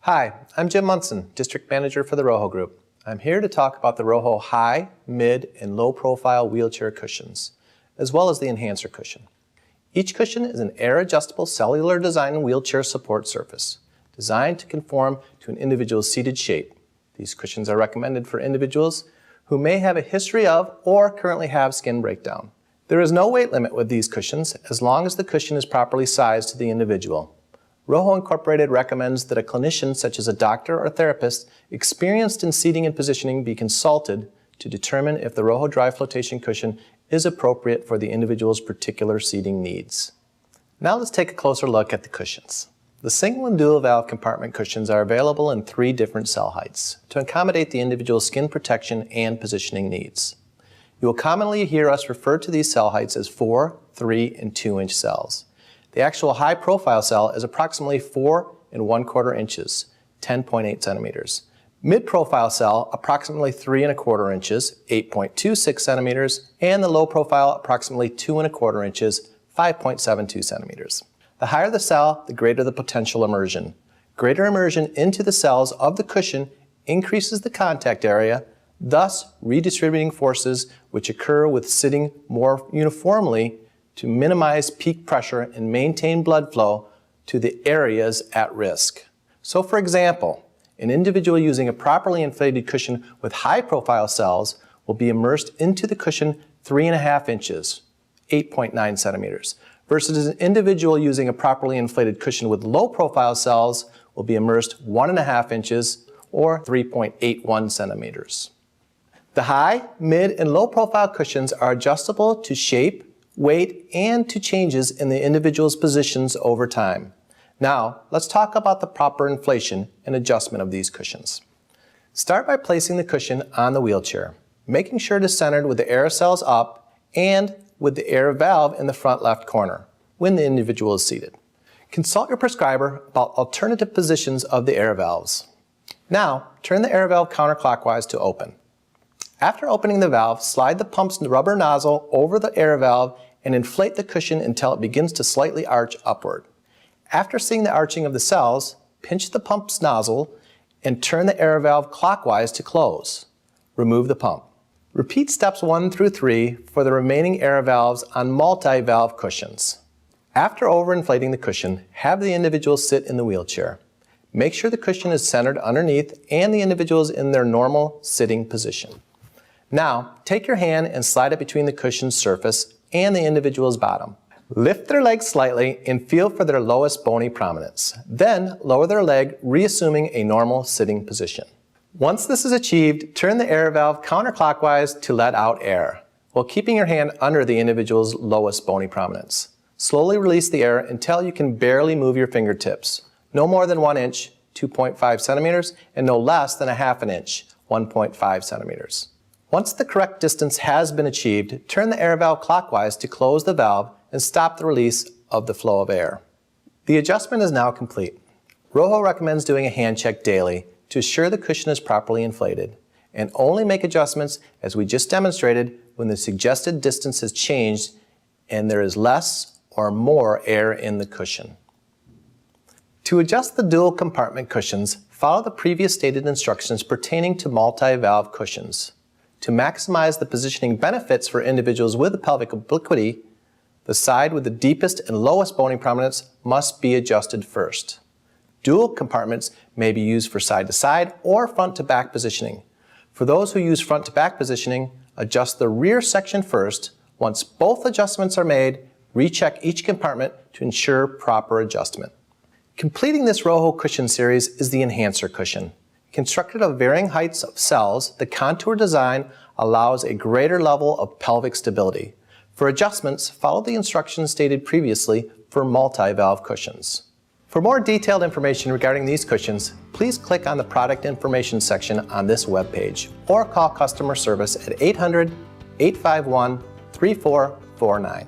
Hi, I'm Jim Munson, District Manager for the Rojo Group. I'm here to talk about the Rojo high, mid, and low profile wheelchair cushions, as well as the enhancer cushion. Each cushion is an air-adjustable cellular design wheelchair support surface, designed to conform to an individual's seated shape. These cushions are recommended for individuals who may have a history of or currently have skin breakdown. There is no weight limit with these cushions as long as the cushion is properly sized to the individual. Rojo Incorporated recommends that a clinician such as a doctor or therapist experienced in seating and positioning be consulted to determine if the Rojo dry flotation cushion is appropriate for the individual's particular seating needs. Now let's take a closer look at the cushions. The single and dual valve compartment cushions are available in 3 different cell heights to accommodate the individual's skin protection and positioning needs. You will commonly hear us refer to these cell heights as 4, 3, and 2-inch cells. The actual high profile cell is approximately 4 1/4 inches, 10.8 centimeters. Mid-profile cell approximately 3 1/4 inches, 8.26 centimeters, and the low profile approximately 2 1/4 inches, 5.72 centimeters. The higher the cell, the greater the potential immersion. Greater immersion into the cells of the cushion increases the contact area, thus redistributing forces which occur with sitting more uniformly to minimize peak pressure and maintain blood flow to the areas at risk. So for example, an individual using a properly inflated cushion with high profile cells will be immersed into the cushion 3 1/2 inches, 8.9 centimeters, versus an individual using a properly inflated cushion with low profile cells will be immersed 1 1/2 inches or 3.81 centimeters. The high, mid, and low profile cushions are adjustable to shape, weight, and to changes in the individual's positions over time. Now, let's talk about the proper inflation and adjustment of these cushions. Start by placing the cushion on the wheelchair, making sure it is centered with the air cells up and with the air valve in the front left corner when the individual is seated. Consult your prescriber about alternative positions of the air valves. Now, turn the air valve counterclockwise to open. After opening the valve, slide the pump's rubber nozzle over the air valve and inflate the cushion until it begins to slightly arch upward. After seeing the arching of the cells, pinch the pump's nozzle and turn the air valve clockwise to close. Remove the pump. Repeat steps 1 through 3 for the remaining air valves on multi-valve cushions. After overinflating the cushion, have the individual sit in the wheelchair. Make sure the cushion is centered underneath and the individual is in their normal sitting position. Now, take your hand and slide it between the cushion's surface and the individual's bottom. Lift their legs slightly and feel for their lowest bony prominence. Then, lower their leg, reassuming a normal sitting position. Once this is achieved, turn the air valve counterclockwise to let out air, while keeping your hand under the individual's lowest bony prominence. Slowly release the air until you can barely move your fingertips, no more than 1 inch, 2.5 centimeters, and no less than 1/2 inch, 1.5 centimeters. Once the correct distance has been achieved, turn the air valve clockwise to close the valve and stop the release of the flow of air. The adjustment is now complete. Rojo recommends doing a hand check daily to assure the cushion is properly inflated, and only make adjustments, as we just demonstrated, when the suggested distance has changed and there is less or more air in the cushion. To adjust the dual compartment cushions, follow the previous stated instructions pertaining to multi-valve cushions. To maximize the positioning benefits for individuals with pelvic obliquity, the side with the deepest and lowest bony prominence must be adjusted first. Dual compartments may be used for side-to-side or front-to-back positioning. For those who use front-to-back positioning, adjust the rear section first. Once both adjustments are made, recheck each compartment to ensure proper adjustment. Completing this Rojo cushion series is the enhancer cushion. Constructed of varying heights of cells, the contour design allows a greater level of pelvic stability. For adjustments, follow the instructions stated previously for multi-valve cushions. For more detailed information regarding these cushions, please click on the product information section on this webpage or call customer service at 800-851-3449.